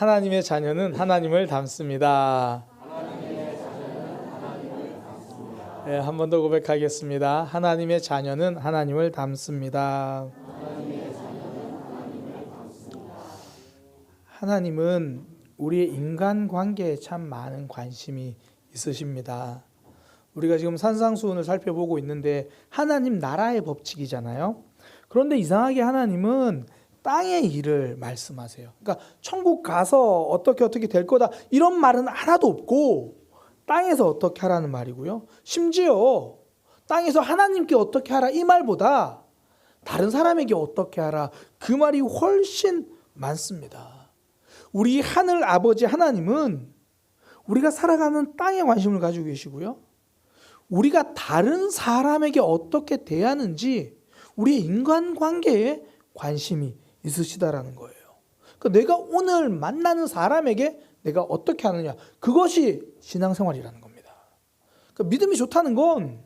하나님의 자녀는 하나님을 닮습니다. 네, 한 번 더 고백하겠습니다. 하나님의 자녀는 하나님을 닮습니다. 하나님은 우리의 인간관계에 참 많은 관심이 있으십니다. 우리가 지금 산상수훈을 살펴보고 있는데 하나님 나라의 법칙이잖아요. 그런데 이상하게 하나님은 땅의 일을 말씀하세요. 그러니까 천국 가서 어떻게 될 거다 이런 말은 하나도 없고 땅에서 어떻게 하라는 말이고요. 심지어 땅에서 하나님께 어떻게 하라 이 말보다 다른 사람에게 어떻게 하라 그 말이 훨씬 많습니다. 우리 하늘 아버지 하나님은 우리가 살아가는 땅에 관심을 가지고 계시고요. 우리가 다른 사람에게 어떻게 대하는지 우리의 인간관계에 관심이 있으시다라는 거예요. 그러니까 내가 오늘 만나는 사람에게 내가 어떻게 하느냐 그것이 신앙생활이라는 겁니다. 그러니까 믿음이 좋다는 건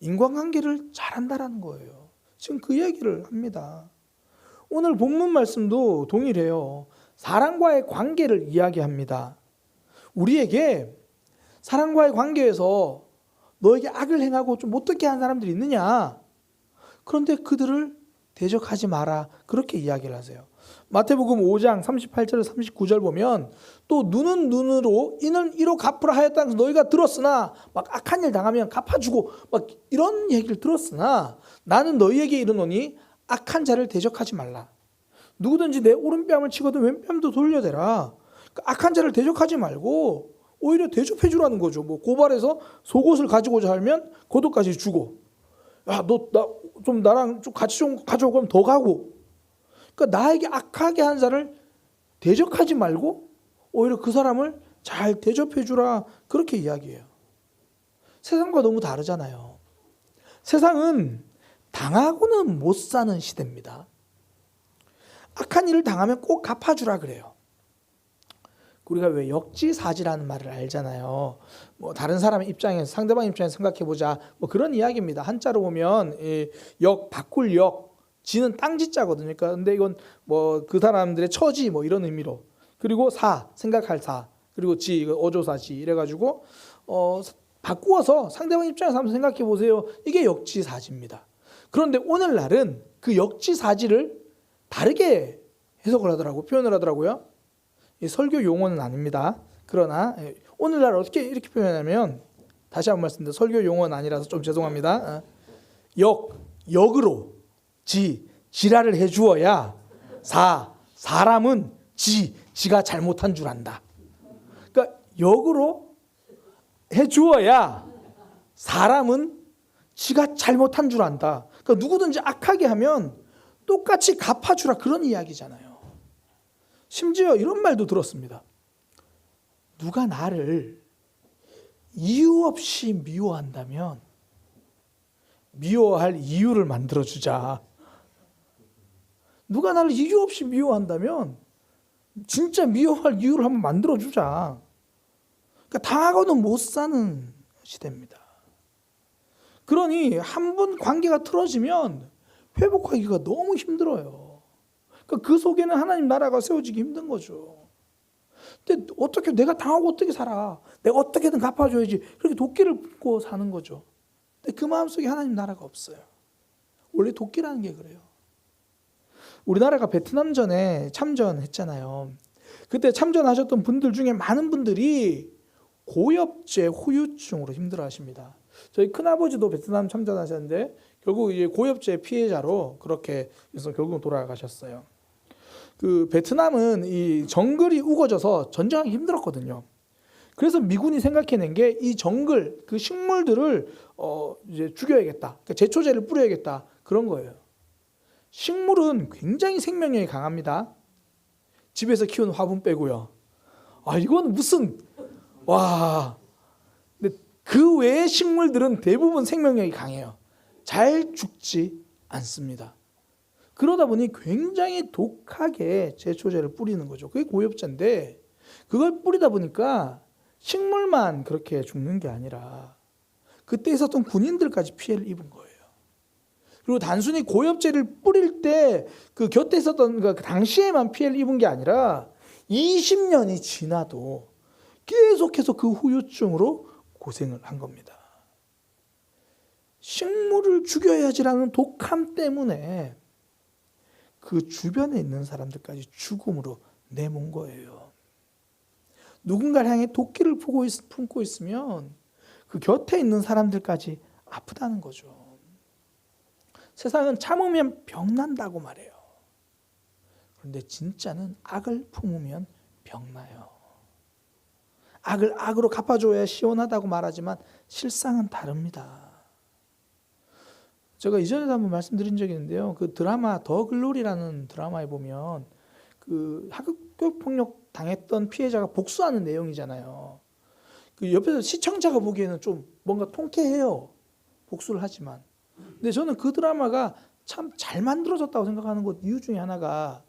인간관계를 잘한다라는 거예요. 지금 그 얘기를 합니다. 오늘 본문 말씀도 동일해요. 사람과의 관계를 이야기합니다. 우리에게 사람과의 관계에서 너에게 악을 행하고 좀 못되게 한 사람들이 있느냐? 그런데 그들을 대적하지 마라. 그렇게 이야기를 하세요. 마태복음 5장 38절에서 39절 보면 또 눈은 눈으로 이는 이로 갚으라 하였다. 너희가 들었으나 막 악한 일 당하면 갚아주고 막 이런 얘기를 들었으나 나는 너희에게 이르노니 악한 자를 대적하지 말라. 누구든지 내 오른뺨을 치거든 왼뺨도 돌려대라. 그러니까 악한 자를 대적하지 말고 오히려 대접해 주라는 거죠. 뭐 고발해서 속옷을 가지고자 하면 그것까지 주고, 야, 너 나랑 좀 같이 좀 가져오고 하면 더 가고. 그러니까 나에게 악하게 한 자를 대적하지 말고 오히려 그 사람을 잘 대접해 주라. 그렇게 이야기해요. 세상과 너무 다르잖아요. 세상은 당하고는 못 사는 시대입니다. 악한 일을 당하면 꼭 갚아주라 그래요. 우리가 왜 역지사지라는 말을 알잖아요. 뭐 다른 사람의 입장에서 상대방 입장에서 생각해보자. 뭐 그런 이야기입니다. 한자로 보면 역, 바꿀 역, 지는 땅지자거든요. 그러니까 근데 이건 뭐 그 사람들의 처지 뭐 이런 의미로. 그리고 사, 생각할 사. 그리고 지, 어조사지 이래가지고 바꾸어서 상대방 입장에서 한번 생각해보세요. 이게 역지사지입니다. 그런데 오늘날은 그 역지사지를 다르게 해석을 하더라고요. 표현을 하더라고요. 설교 용어는 아닙니다. 그러나 오늘날 어떻게 이렇게 표현하면 다시 한번 말씀드립니다. 설교 용어는 아니라서 좀 죄송합니다. 역으로 지랄을 해주어야 사람은 지가 잘못한 줄 안다. 그러니까 역으로 해주어야 사람은 지가 잘못한 줄 안다. 그러니까 누구든지 악하게 하면 똑같이 갚아주라 그런 이야기잖아요. 심지어 이런 말도 들었습니다. 누가 나를 이유 없이 미워한다면 미워할 이유를 만들어주자. 누가 나를 이유 없이 미워한다면 진짜 미워할 이유를 한번 만들어주자. 그러니까 당하고는 못 사는 시대입니다. 그러니 한 번 관계가 틀어지면 회복하기가 너무 힘들어요. 그 속에는 하나님 나라가 세워지기 힘든 거죠. 근데 어떻게 내가 당하고 어떻게 살아? 내가 어떻게든 갚아줘야지. 그렇게 도끼를 품고 사는 거죠. 근데 그 마음속에 하나님 나라가 없어요. 원래 도끼라는 게 그래요. 우리나라가 베트남전에 참전했잖아요. 그때 참전하셨던 분들 중에 많은 분들이 고엽제 후유증으로 힘들어하십니다. 저희 큰아버지도 베트남 참전하셨는데 결국 이제 고엽제 피해자로 그렇게 해서 결국은 돌아가셨어요. 그 베트남은 이 정글이 우거져서 전쟁하기 힘들었거든요. 그래서 미군이 생각해낸 게 이 정글 그 식물들을 이제 죽여야겠다. 그러니까 제초제를 뿌려야겠다. 그런 거예요. 식물은 굉장히 생명력이 강합니다. 집에서 키우는 화분 빼고요. 이건 무슨 근데 그 외의 식물들은 대부분 생명력이 강해요. 잘 죽지 않습니다. 그러다 보니 굉장히 독하게 제초제를 뿌리는 거죠. 그게 고엽제인데 그걸 뿌리다 보니까 식물만 그렇게 죽는 게 아니라 그때 있었던 군인들까지 피해를 입은 거예요. 그리고 단순히 고엽제를 뿌릴 때 그 곁에 있었던 그 당시에만 피해를 입은 게 아니라 20년이 지나도 계속해서 그 후유증으로 고생을 한 겁니다. 식물을 죽여야지라는 독함 때문에 그 주변에 있는 사람들까지 죽음으로 내몬 거예요. 누군가를 향해 도끼를 품고 있으면 그 곁에 있는 사람들까지 아프다는 거죠. 세상은 참으면 병난다고 말해요. 그런데 진짜는 악을 품으면 병나요. 악을 악으로 갚아줘야 시원하다고 말하지만 실상은 다릅니다. 제가 이전에도 한번 말씀드린 적이 있는데요. 그 드라마 더 글로리라는 드라마에 보면 그 학교 폭력 당했던 피해자가 복수하는 내용이잖아요. 그 옆에서 시청자가 보기에는 좀 뭔가 통쾌해요. 복수를 하지만. 근데 저는 그 드라마가 참 잘 만들어졌다고 생각하는 것 이유 중에 하나가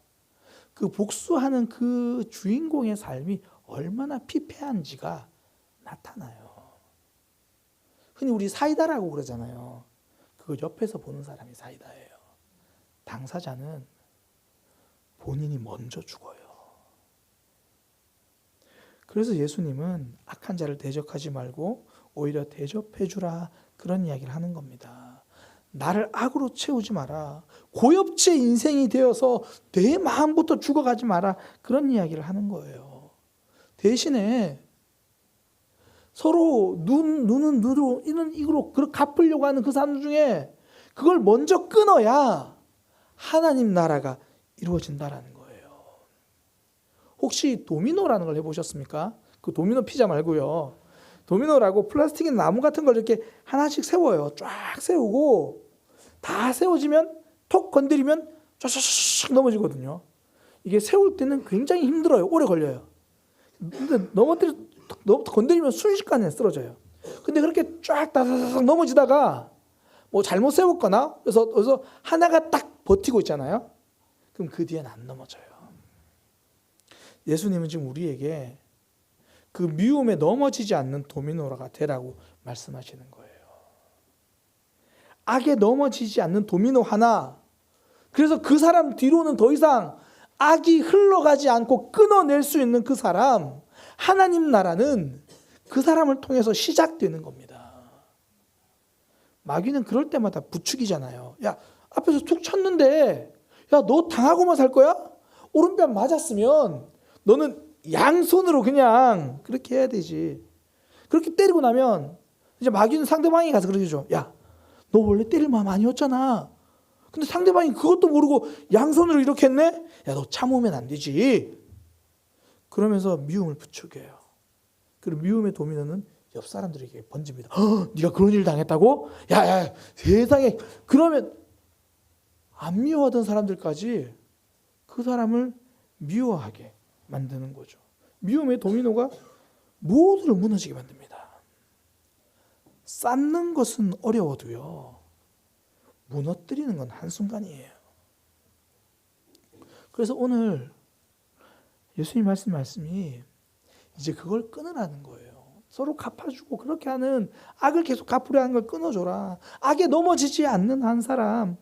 그 복수하는 그 주인공의 삶이 얼마나 피폐한지가 나타나요. 흔히 우리 사이다라고 그러잖아요. 그거 옆에서 보는 사람이 사이다예요. 당사자는 본인이 먼저 죽어요. 그래서 예수님은 악한 자를 대적하지 말고 오히려 대접해 주라 그런 이야기를 하는 겁니다. 나를 악으로 채우지 마라. 고엽제 인생이 되어서 내 마음부터 죽어가지 마라. 그런 이야기를 하는 거예요. 대신에 서로 눈은 눈으로 이는 이로 갚으려고 하는 그 사람 중에 그걸 먼저 끊어야 하나님 나라가 이루어진다라는 거예요. 혹시 도미노라는 걸 해보셨습니까? 그 도미노 피자 말고요. 도미노라고 플라스틱의 나무 같은 걸 이렇게 하나씩 세워요. 쫙 세우고 다 세워지면 톡 건드리면 쫙쫙 넘어지거든요. 이게 세울 때는 굉장히 힘들어요. 오래 걸려요. 근데 건드리면 순식간에 쓰러져요. 근데 그렇게 쫙 다다닥 넘어지다가 뭐 잘못 세웠거나 그래서 하나가 딱 버티고 있잖아요. 그럼 그 뒤엔 안 넘어져요. 예수님은 지금 우리에게 그 미움에 넘어지지 않는 도미노가 되라고 말씀하시는 거예요. 악에 넘어지지 않는 도미노 하나. 그래서 그 사람 뒤로는 더 이상 악이 흘러가지 않고 끊어낼 수 있는 그 사람, 하나님 나라는 그 사람을 통해서 시작되는 겁니다. 마귀는 그럴 때마다 부추기잖아요. 야, 앞에서 툭 쳤는데 야, 너 당하고만 살 거야? 오른뺨 맞았으면 너는 양손으로 그냥 그렇게 해야 되지. 그렇게 때리고 나면 이제 마귀는 상대방이 가서 그러죠. 야, 너 원래 때릴 마음 아니었잖아. 근데 상대방이 그것도 모르고 양손으로 이렇게 했네? 야, 너 참으면 안 되지. 그러면서 미움을 부추겨요. 그리고 미움의 도미노는 옆 사람들에게 번집니다. 네가 그런 일 당했다고? 야, 세상에. 그러면 안 미워하던 사람들까지 그 사람을 미워하게 만드는 거죠. 미움의 도미노가 모두를 무너지게 만듭니다. 쌓는 것은 어려워도요, 무너뜨리는 건 한순간이에요. 그래서 오늘 예수님 말씀이 이제 그걸 끊으라는 거예요. 서로 갚아주고 그렇게 하는 악을 계속 갚으려 하는 걸 끊어줘라. 악에 넘어지지 않는 한 사람,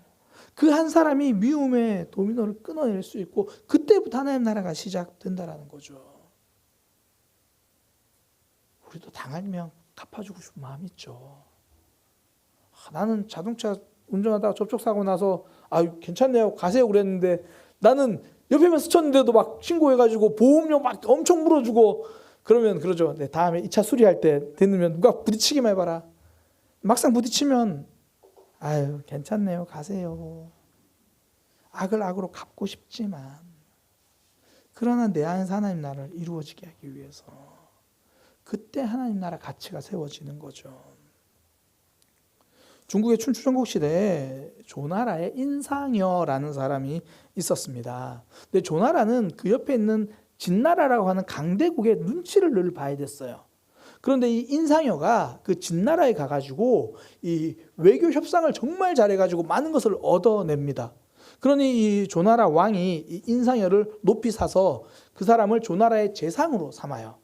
그 한 사람이 미움의 도미노를 끊어낼 수 있고 그때부터 하나님 나라가 시작된다라는 거죠. 우리도 당하면 갚아주고 싶은 마음이 있죠. 나는 자동차 운전하다가 접촉사고 나서 괜찮네요 가세요 그랬는데 나는 옆에만 스쳤는데도 막 신고해가지고 보험료 막 엄청 물어주고 그러면 그러죠. 네, 다음에 2차 수리할 때 되면 누가 부딪히기만 해봐라. 막상 부딪히면 괜찮네요 가세요. 악을 악으로 갚고 싶지만 그러나 내 안에서 하나님 나라를 이루어지게 하기 위해서 그때 하나님 나라 가치가 세워지는 거죠. 중국의 춘추전국 시대에 조나라의 인상여라는 사람이 있었습니다. 근데 조나라는 그 옆에 있는 진나라라고 하는 강대국의 눈치를 늘 봐야 됐어요. 그런데 이 인상여가 그 진나라에 가가지고 이 외교 협상을 정말 잘해가지고 많은 것을 얻어냅니다. 그러니 이 조나라 왕이 이 인상여를 높이 사서 그 사람을 조나라의 재상으로 삼아요.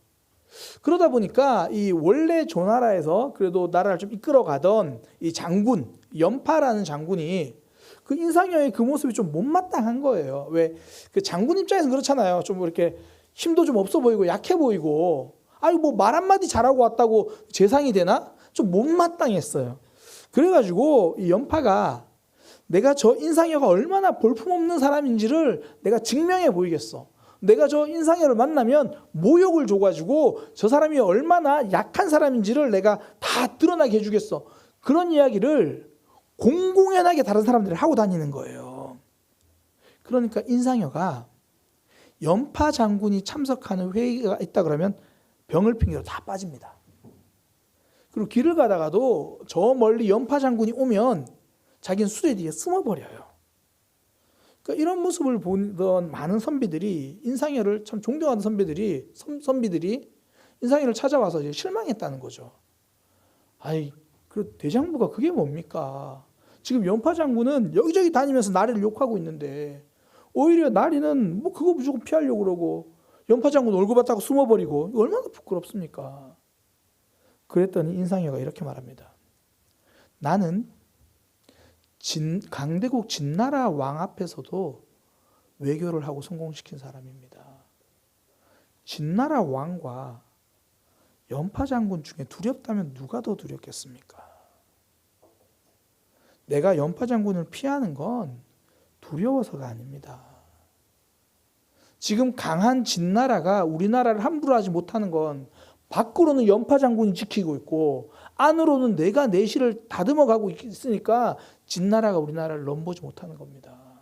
그러다 보니까 이 원래 조나라에서 그래도 나라를 좀 이끌어가던 이 장군, 연파라는 장군이 그 인상여의 그 모습이 좀 못마땅한 거예요. 왜? 그 장군 입장에서는 그렇잖아요. 좀 이렇게 힘도 좀 없어 보이고 약해 보이고, 아니 뭐 말 한마디 잘하고 왔다고 재상이 되나? 좀 못마땅했어요. 그래가지고 이 연파가 내가 저 인상여가 얼마나 볼품없는 사람인지를 내가 증명해 보이겠어. 내가 저 인상여를 만나면 모욕을 줘가지고 저 사람이 얼마나 약한 사람인지를 내가 다 드러나게 해주겠어. 그런 이야기를 공공연하게 다른 사람들이 하고 다니는 거예요. 그러니까 인상여가 연파 장군이 참석하는 회의가 있다 그러면 병을 핑계로 다 빠집니다. 그리고 길을 가다가도 저 멀리 연파 장군이 오면 자기는 수레 뒤에 숨어버려요. 그러니까 이런 모습을 보던 많은 선비들이, 인상여를 참 존경하는 선비들이 인상여를 찾아와서 이제 실망했다는 거죠. 아이, 그 대장부가 그게 뭡니까? 지금 연파 장군은 여기저기 다니면서 나리를 욕하고 있는데 오히려 나리는 뭐 그거 무조건 피하려고 그러고 연파 장군 얼굴 봤다고 숨어버리고, 얼마나 부끄럽습니까? 그랬더니 인상여가 이렇게 말합니다. 나는 강대국 진나라 왕 앞에서도 외교를 하고 성공시킨 사람입니다. 진나라 왕과 연파 장군 중에 두렵다면 누가 더 두렵겠습니까? 내가 연파 장군을 피하는 건 두려워서가 아닙니다. 지금 강한 진나라가 우리나라를 함부로 하지 못하는 건 밖으로는 연파 장군이 지키고 있고 안으로는 내가 내실을 다듬어 가고 있으니까 진나라가 우리나라를 넘보지 못하는 겁니다.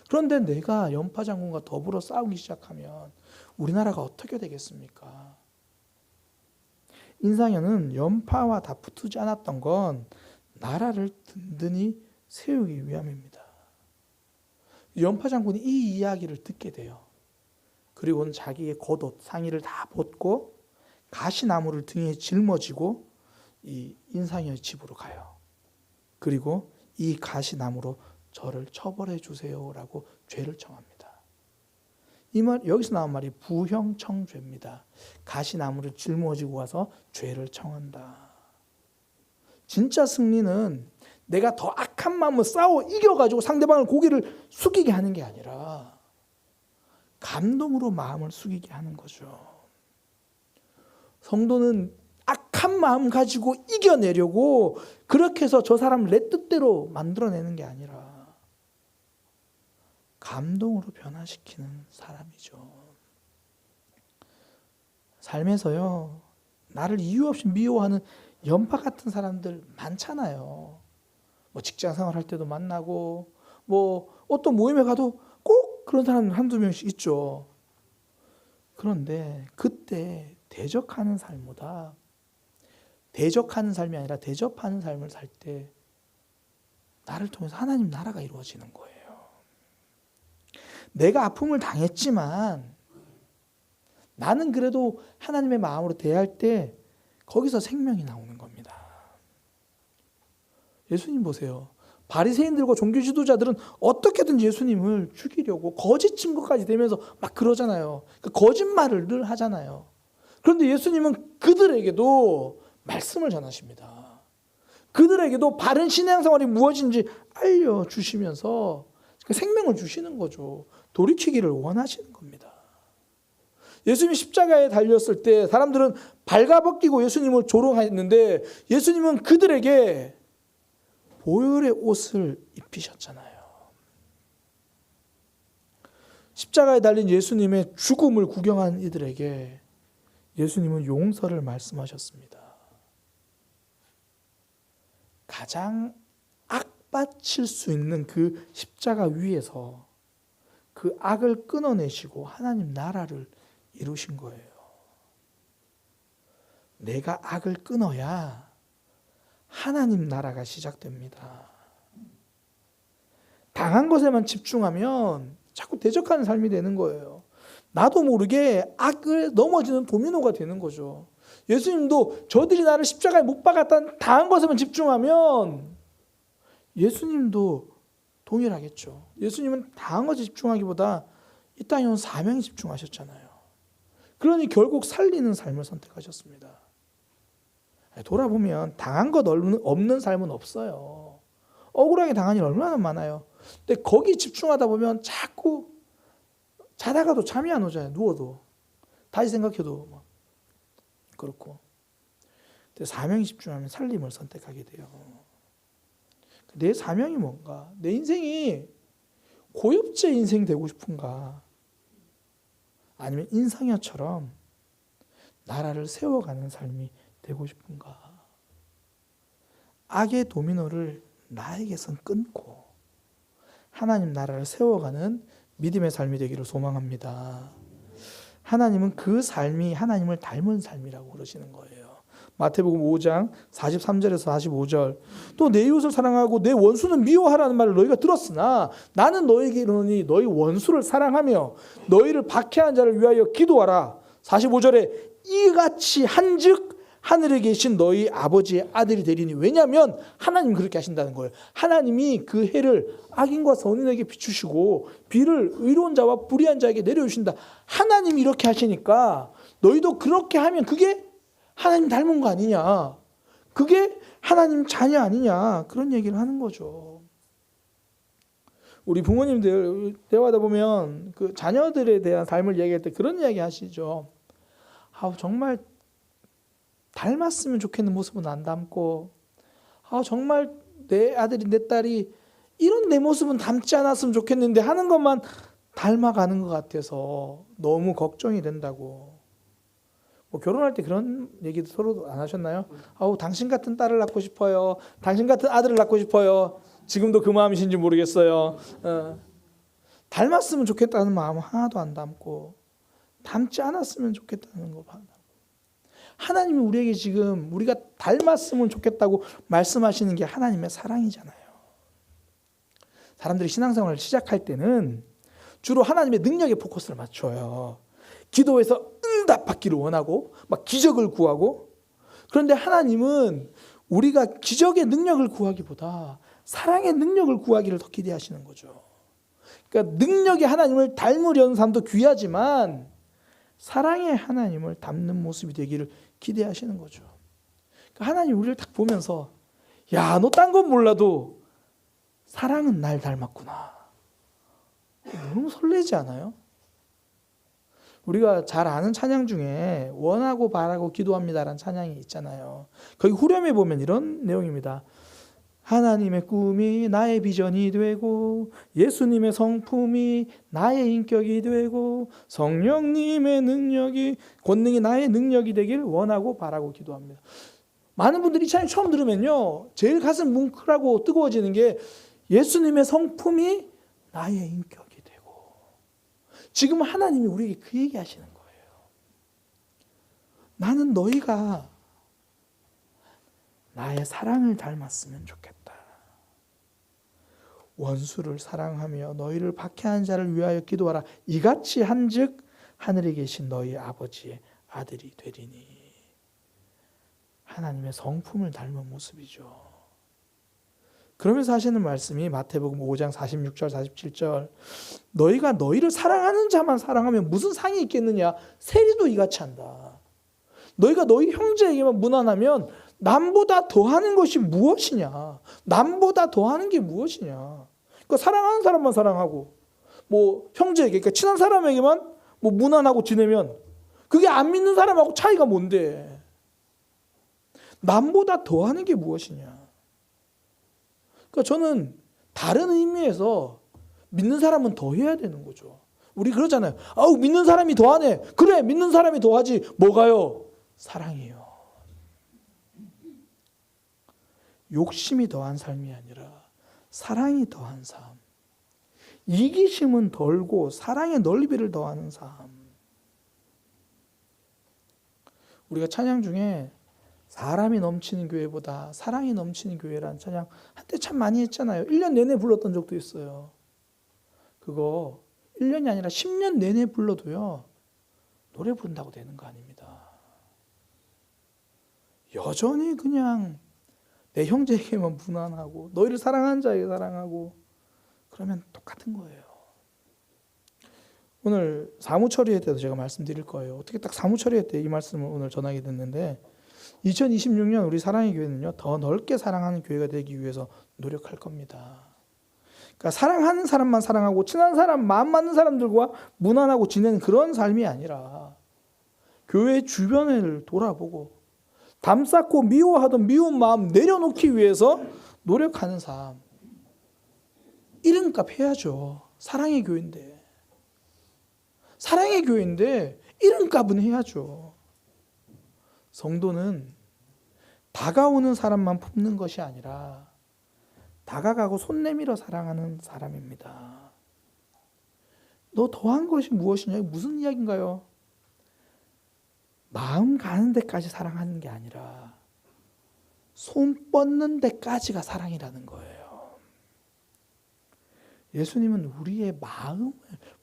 그런데 내가 연파 장군과 더불어 싸우기 시작하면 우리나라가 어떻게 되겠습니까? 인상여는 연파와 다투지 않았던 건 나라를 든든히 세우기 위함입니다. 연파 장군이 이 이야기를 듣게 돼요. 그리고는 자기의 겉옷, 상의를 다 벗고 가시나무를 등에 짊어지고 이 인상여의 집으로 가요. 그리고 이 가시나무로 저를 처벌해 주세요라고 죄를 청합니다. 이 말, 여기서 나온 말이 부형청죄입니다. 가시나무를 짊어지고 와서 죄를 청한다. 진짜 승리는 내가 더 악한 마음을 싸워 이겨가지고 상대방을 고개를 숙이게 하는 게 아니라 감동으로 마음을 숙이게 하는 거죠. 성도는 악한 마음 가지고 이겨내려고 그렇게 해서 저 사람을 내 뜻대로 만들어내는 게 아니라 감동으로 변화시키는 사람이죠. 삶에서요, 나를 이유 없이 미워하는 연파 같은 사람들 많잖아요. 뭐 직장 생활할 때도 만나고 뭐 어떤 모임에 가도 꼭 그런 사람 한두 명씩 있죠. 그런데 그때 대적하는 삶보다 대적하는 삶이 아니라 대접하는 삶을 살 때 나를 통해서 하나님 나라가 이루어지는 거예요. 내가 아픔을 당했지만 나는 그래도 하나님의 마음으로 대할 때 거기서 생명이 나오는 겁니다. 예수님 보세요. 바리새인들과 종교 지도자들은 어떻게든 예수님을 죽이려고 거짓 증거까지 대면서 막 그러잖아요. 거짓말을 늘 하잖아요. 그런데 예수님은 그들에게도 말씀을 전하십니다. 그들에게도 바른 신앙생활이 무엇인지 알려주시면서 생명을 주시는 거죠. 돌이키기를 원하시는 겁니다. 예수님이 십자가에 달렸을 때 사람들은 발가벗기고 예수님을 조롱했는데 예수님은 그들에게 보혈의 옷을 입히셨잖아요. 십자가에 달린 예수님의 죽음을 구경한 이들에게 예수님은 용서를 말씀하셨습니다. 가장 악받칠 수 있는 그 십자가 위에서 그 악을 끊어내시고 하나님 나라를 이루신 거예요. 내가 악을 끊어야 하나님 나라가 시작됩니다. 당한 것에만 집중하면 자꾸 대적하는 삶이 되는 거예요. 나도 모르게 악을 넘어지는 도미노가 되는 거죠. 예수님도 저들이 나를 십자가에 못 박았다는 당한 것에만 집중하면 예수님도 동일하겠죠. 예수님은 당한 것에 집중하기보다 이 땅에 온 사명에 집중하셨잖아요. 그러니 결국 살리는 삶을 선택하셨습니다. 돌아보면 당한 것 없는 삶은 없어요. 억울하게 당한 일 얼마나 많아요. 근데 거기 집중하다 보면 자꾸 자다가도 잠이 안 오잖아요. 누워도. 다시 생각해도 막 그렇고. 사명에 집중하면 살림을 선택하게 돼요. 내 사명이 뭔가? 내 인생이 고엽제 인생 되고 싶은가? 아니면 인상야처럼 나라를 세워가는 삶이 되고 싶은가? 악의 도미노를 나에게선 끊고 하나님 나라를 세워가는 믿음의 삶이 되기를 소망합니다. 하나님은 그 삶이 하나님을 닮은 삶이라고 그러시는 거예요. 마태복음 5장 43절에서 45절. 또 내 이웃을 사랑하고 내 원수는 미워하라는 말을 너희가 들었으나 나는 너희에게 이르노니 너희 원수를 사랑하며 너희를 박해한 자를 위하여 기도하라. 45절에 이같이 한즉 하늘에 계신 너희 아버지의 아들이 되리니. 왜냐하면 하나님 그렇게 하신다는 거예요. 하나님이 그 해를 악인과 선인에게 비추시고 비를 의로운 자와 불의한 자에게 내려주신다. 하나님이 이렇게 하시니까 너희도 그렇게 하면 그게 하나님 닮은 거 아니냐, 그게 하나님 자녀 아니냐, 그런 얘기를 하는 거죠. 우리 부모님들 대화하다 보면 그 자녀들에 대한 삶을 얘기할 때 그런 이야기 하시죠. 정말 닮았으면 좋겠는 모습은 안 닮고, 정말 내 아들이 내 딸이 이런 내 모습은 닮지 않았으면 좋겠는데 하는 것만 닮아가는 것 같아서 너무 걱정이 된다고. 결혼할 때 그런 얘기도 서로 안 하셨나요? 당신 같은 딸을 낳고 싶어요. 당신 같은 아들을 낳고 싶어요. 지금도 그 마음이신지 모르겠어요. 닮았으면 좋겠다는 마음 하나도 안 담고, 닮지 않았으면 좋겠다는 거 봐. 하나님이 우리에게 지금 우리가 닮았으면 좋겠다고 말씀하시는 게 하나님의 사랑이잖아요. 사람들이 신앙생활을 시작할 때는 주로 하나님의 능력에 포커스를 맞춰요. 기도에서 응답받기를 원하고 막 기적을 구하고. 그런데 하나님은 우리가 기적의 능력을 구하기보다 사랑의 능력을 구하기를 더 기대하시는 거죠. 그러니까 능력의 하나님을 닮으려는 삶도 귀하지만 사랑의 하나님을 닮는 모습이 되기를 기대하시는 거죠. 그러니까 하나님 우리를 딱 보면서 야, 너 딴 건 몰라도 사랑은 날 닮았구나. 너무 설레지 않아요? 우리가 잘 아는 찬양 중에 원하고 바라고 기도합니다라는 찬양이 있잖아요. 거기 후렴에 보면 이런 내용입니다. 하나님의 꿈이 나의 비전이 되고 예수님의 성품이 나의 인격이 되고 성령님의 능력이 권능이 나의 능력이 되길 원하고 바라고 기도합니다. 많은 분들이 이 찬양 처음 들으면요, 제일 가슴 뭉클하고 뜨거워지는 게 예수님의 성품이 나의 인격이 되고. 지금 하나님이 우리에게 그 얘기 하시는 거예요. 나는 너희가 나의 사랑을 닮았으면 좋겠다. 원수를 사랑하며 너희를 박해한 자를 위하여 기도하라. 이같이 한즉 하늘에 계신 너희 아버지의 아들이 되리니. 하나님의 성품을 닮은 모습이죠. 그러면서 하시는 말씀이 마태복음 5장 46절 47절. 너희가 너희를 사랑하는 자만 사랑하면 무슨 상이 있겠느냐. 세리도 이같이 한다. 너희가 너희 형제에게만 무난하면 남보다 더하는 것이 무엇이냐. 남보다 더하는 게 무엇이냐. 그러니까 사랑하는 사람만 사랑하고 형제에게, 그러니까 친한 사람에게만 무난하고 지내면 그게 안 믿는 사람하고 차이가 뭔데. 남보다 더하는 게 무엇이냐. 그러니까 저는 다른 의미에서 믿는 사람은 더 해야 되는 거죠. 우리 그러잖아요. 믿는 사람이 더하네. 그래, 믿는 사람이 더하지. 뭐가요? 사랑이요. 욕심이 더한 삶이 아니라 사랑이 더한 삶. 이기심은 덜고 사랑의 넓이를 더하는 삶. 우리가 찬양 중에 사람이 넘치는 교회보다 사랑이 넘치는 교회라는 찬양 한때 참 많이 했잖아요. 1년 내내 불렀던 적도 있어요. 그거 1년이 아니라 10년 내내 불러도요, 노래 부른다고 되는 거 아닙니다. 여전히 그냥 내 형제에게만 무난하고 너희를 사랑하는 자에게 사랑하고 그러면 똑같은 거예요. 오늘 사무처리회 때도 제가 말씀드릴 거예요. 어떻게 딱 사무처리회 때 이 말씀을 오늘 전하게 됐는데 2026년 우리 사랑의 교회는요, 더 넓게 사랑하는 교회가 되기 위해서 노력할 겁니다. 그러니까 사랑하는 사람만 사랑하고 친한 사람, 마음 맞는 사람들과 무난하고 지내는 그런 삶이 아니라 교회 주변을 돌아보고 담 쌓고 미워하던 미운 마음 내려놓기 위해서 노력하는 삶. 이름값 해야죠. 사랑의 교회인데. 사랑의 교회인데 이름값은 해야죠. 성도는 다가오는 사람만 품는 것이 아니라 다가가고 손 내밀어 사랑하는 사람입니다. 너 더한 것이 무엇이냐? 무슨 이야기인가요? 마음 가는 데까지 사랑하는 게 아니라 손 뻗는 데까지가 사랑이라는 거예요. 예수님은 우리의 마음을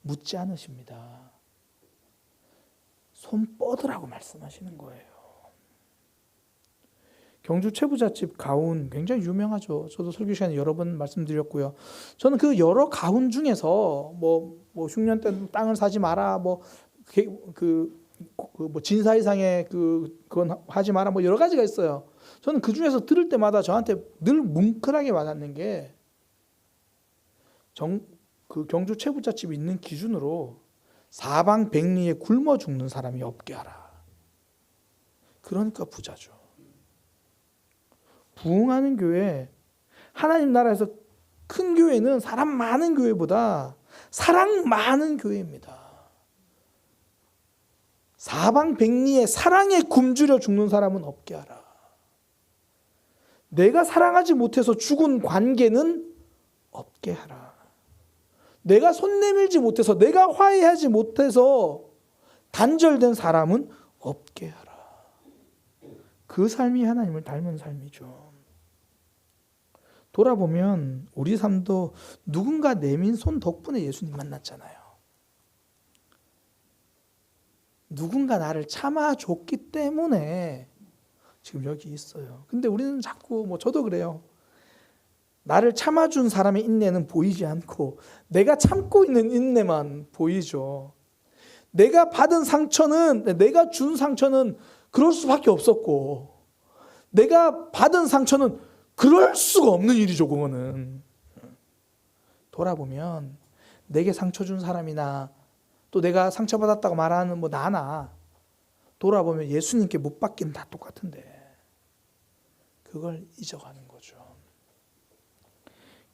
묻지 않으십니다. 손 뻗으라고 말씀하시는 거예요. 경주 최부잣집 가훈 굉장히 유명하죠. 저도 설교 시간에 여러 번 말씀드렸고요. 저는 그 여러 가훈 중에서 뭐 흉년 때 땅을 사지 마라, 뭐 진사 이상의 그건 하지 마라, 뭐 여러 가지가 있어요. 저는 그 중에서 들을 때마다 저한테 늘 뭉클하게 와닿는 게 그 경주 최부잣집이 있는 기준으로 사방백리에 굶어 죽는 사람이 없게 하라. 그러니까 부자죠. 부흥하는 교회, 하나님 나라에서 큰 교회는 사람 많은 교회보다 사랑 많은 교회입니다. 사방백리에 사랑에 굶주려 죽는 사람은 없게 하라. 내가 사랑하지 못해서 죽은 관계는 없게 하라. 내가 손 내밀지 못해서, 내가 화해하지 못해서 단절된 사람은 없게 하라. 그 삶이 하나님을 닮은 삶이죠. 돌아보면 우리 삶도 누군가 내민 손 덕분에 예수님 만났잖아요. 누군가 나를 참아줬기 때문에 지금 여기 있어요. 근데 우리는 자꾸, 저도 그래요. 나를 참아준 사람의 인내는 보이지 않고 내가 참고 있는 인내만 보이죠. 내가 받은 상처는, 내가 준 상처는 그럴 수밖에 없었고, 내가 받은 상처는 그럴 수가 없는 일이죠. 그거는 돌아보면 내게 상처 준 사람이나 또 내가 상처받았다고 말하는 나나 돌아보면 예수님께 못 받기는 다 똑같은데 그걸 잊어가는 거죠.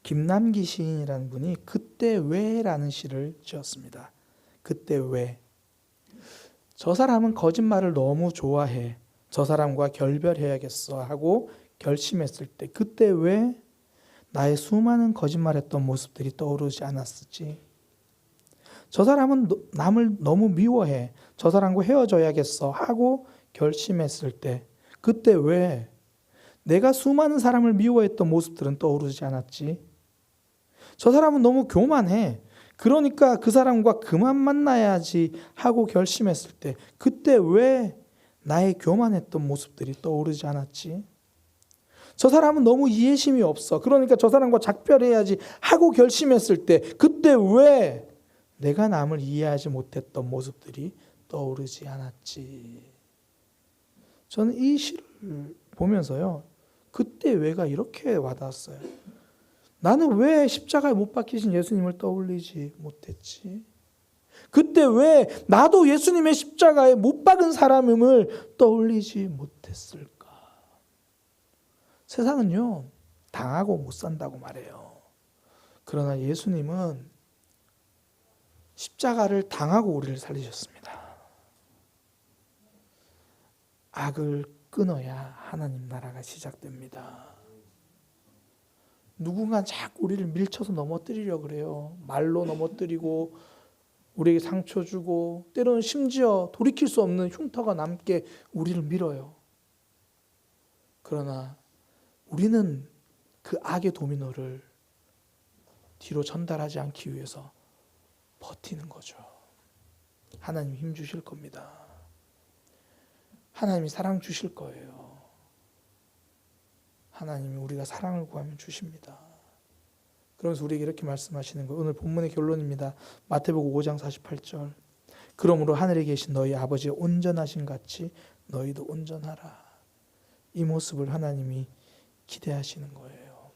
김남기 시인이라는 분이 그때 왜라는 시를 지었습니다. 그때 왜. 저 사람은 거짓말을 너무 좋아해. 저 사람과 결별해야겠어 하고 결심했을 때 그때 왜 나의 수많은 거짓말했던 모습들이 떠오르지 않았을지. 저 사람은 남을 너무 미워해. 저 사람과 헤어져야겠어 하고 결심했을 때 그때 왜 내가 수많은 사람을 미워했던 모습들은 떠오르지 않았지. 저 사람은 너무 교만해. 그러니까 그 사람과 그만 만나야지 하고 결심했을 때 그때 왜 나의 교만했던 모습들이 떠오르지 않았지. 저 사람은 너무 이해심이 없어. 그러니까 저 사람과 작별해야지 하고 결심했을 때 그때 왜 내가 남을 이해하지 못했던 모습들이 떠오르지 않았지. 저는 이 시를 보면서요, 그때 왜가 이렇게 와닿았어요. 나는 왜 십자가에 못 박히신 예수님을 떠올리지 못했지? 그때 왜 나도 예수님의 십자가에 못 박은 사람임을 떠올리지 못했을까? 세상은요, 당하고 못 산다고 말해요. 그러나 예수님은 십자가를 당하고 우리를 살리셨습니다. 악을 끊어야 하나님 나라가 시작됩니다. 누군가 자꾸 우리를 밀쳐서 넘어뜨리려고 그래요. 말로 넘어뜨리고 우리에게 상처 주고 때로는 심지어 돌이킬 수 없는 흉터가 남게 우리를 밀어요. 그러나 우리는 그 악의 도미노를 뒤로 전달하지 않기 위해서 버티는 거죠. 하나님 힘 주실 겁니다. 하나님이 사랑 주실 거예요. 하나님이 우리가 사랑을 구하면 주십니다. 그러면서 우리에게 이렇게 말씀하시는 거예요. 오늘 본문의 결론입니다. 마태복음 5장 48절. 그러므로 하늘에 계신 너희 아버지의 온전하신 같이 너희도 온전하라. 이 모습을 하나님이 기대하시는 거예요.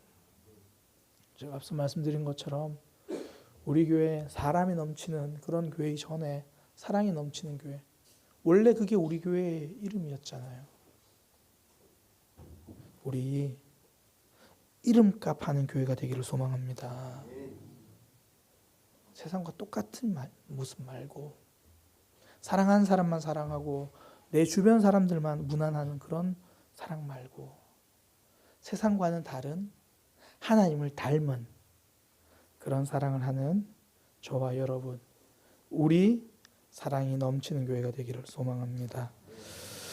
제가 앞서 말씀드린 것처럼 우리 교회 사람이 넘치는 그런 교회 전에 사랑이 넘치는 교회, 원래 그게 우리 교회의 이름이었잖아요. 우리 이름값 하는 교회가 되기를 소망합니다. 세상과 똑같은 모습 말고 사랑하는 사람만 사랑하고 내 주변 사람들만 무난하는 그런 사랑 말고 세상과는 다른 하나님을 닮은 그런 사랑을 하는 저와 여러분, 우리 사랑이 넘치는 교회가 되기를 소망합니다.